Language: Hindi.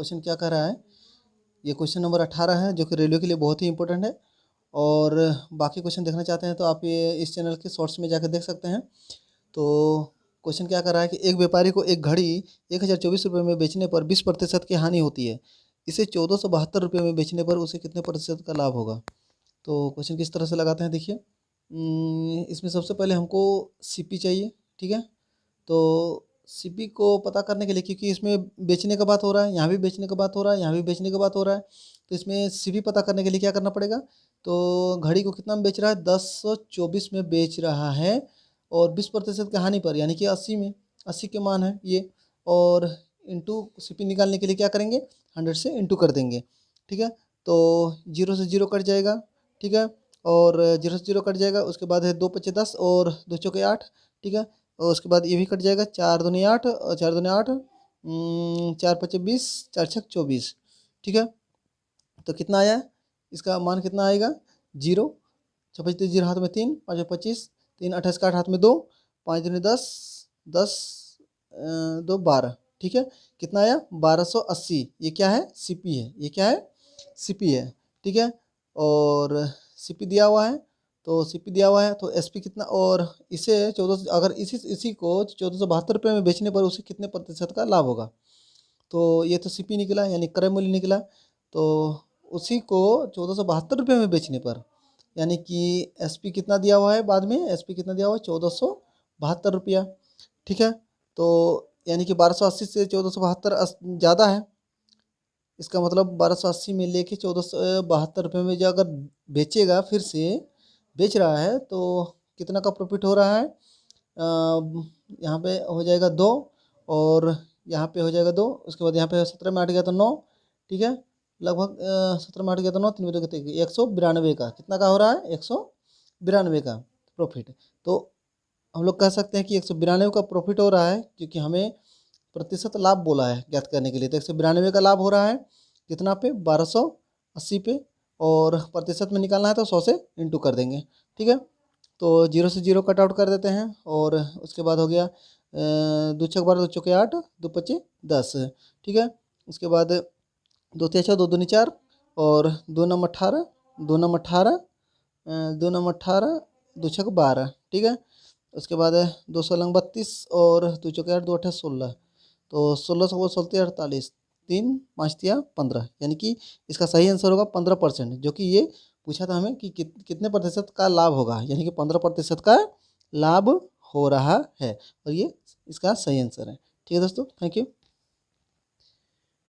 क्वेश्चन क्या कह रहा है, ये क्वेश्चन नंबर 18 है जो कि रेलवे के लिए बहुत ही इंपॉर्टेंट है। और बाकी क्वेश्चन देखना चाहते हैं तो आप ये इस चैनल के शॉर्ट्स में जाकर देख सकते हैं। तो क्वेश्चन क्या कर रहा है कि एक व्यापारी को एक घड़ी 1024 रुपये में बेचने पर 20% की हानि होती है। इसे 1472 रुपये में बेचने पर उसे कितने प्रतिशत का लाभ होगा। तो क्वेश्चन किस तरह से लगाते हैं देखिए। इसमें सबसे पहले हमको सीपी चाहिए, ठीक है। तो सीपी को पता करने के लिए, क्योंकि इसमें बेचने का बात हो रहा है, यहाँ भी बेचने का बात हो रहा है, यहाँ भी बेचने का बात हो रहा है, तो इसमें सीपी पता करने के लिए क्या करना पड़ेगा। तो घड़ी को कितना में बेच रहा है, 1024 में बेच रहा है, और 20% की हानि पर यानी कि 80 में, 80 के मान है ये। और इंटू सीपी निकालने के लिए क्या करेंगे, 100 से इंटू कर देंगे, ठीक है। तो जीरो से जीरो कट जाएगा, ठीक है। और जीरो से जीरो कट जाएगा, उसके बाद है 2 पचे 10 और 2 चौके 8, ठीक है। और उसके बाद ये भी कट जाएगा, 4 दूनी 8 और 4 दूनी 8, 4 पचे 20, 4 छक 24, ठीक है। तो कितना आया, इसका मान कितना आएगा, जीरो। 6 पचे जीरो हाथ में 3, 5 25, 3 28 का 8 हाथ में 2, 5 दूनी 10, 10 2 12, ठीक है। कितना आया, 1280। ये क्या है, सीपी है, ये क्या है, सीपी है, ठीक है। और सीपी दिया हुआ है, तो सीपी दिया हुआ है तो एसपी कितना, और इसे 14, अगर इसी को 1472 रुपये में बेचने पर उसे कितने प्रतिशत का लाभ होगा। तो ये तो सीपी निकला यानी क्रय मूल्य निकला। तो उसी को 1472 रुपये में बेचने पर, यानी कि एसपी कितना दिया हुआ है, बाद में एसपी कितना दिया हुआ है, 1472 रुपया, ठीक है। तो यानी कि 1280 से 1472 ज़्यादा है। इसका मतलब 1280 में लेके 1472 रुपये में जो अगर बेचेगा, फिर से बेच रहा है, तो कितना का प्रॉफिट हो रहा है, यहाँ पे हो जाएगा 2, और यहाँ पे हो जाएगा 2, उसके बाद यहाँ पे 17 में 8 गया तो 9, ठीक है। लगभग 17 में 8 गया तो 9, 3 में 2 कितने, 192 का, कितना का हो रहा है, 192 का प्रॉफिट। तो हम लोग कह सकते हैं कि 192 का प्रॉफिट हो रहा है, क्योंकि हमें प्रतिशत लाभ बोला है ज्ञात करने के लिए। तो 192 का लाभ हो रहा है कितना पे, 1280 पे, और प्रतिशत में निकालना है तो 100 से इंटू कर देंगे, ठीक है। तो जीरो से जीरो कट आउट कर देते हैं, और उसके बाद हो गया 2 छक 12, 2 चौके 8, 2 पचे 10, ठीक है। उसके बाद 2 तिया 6, 2 दूनी 4, और 2 नम 18, 2 नम 18, 2 नम 18, 2 छक 12, ठीक है। उसके बाद 2 सोलंग 32, और 2 चौके 8, 2 अट्ठे 16, तो 16 सौ 16 48, 3 5 तिया 15, यानी कि इसका सही आंसर होगा 15%, जो कि ये पूछा था हमें कि कितने प्रतिशत का लाभ होगा, यानी कि 15% का लाभ हो रहा है, और ये इसका सही आंसर है। ठीक है दोस्तों, थैंक यू।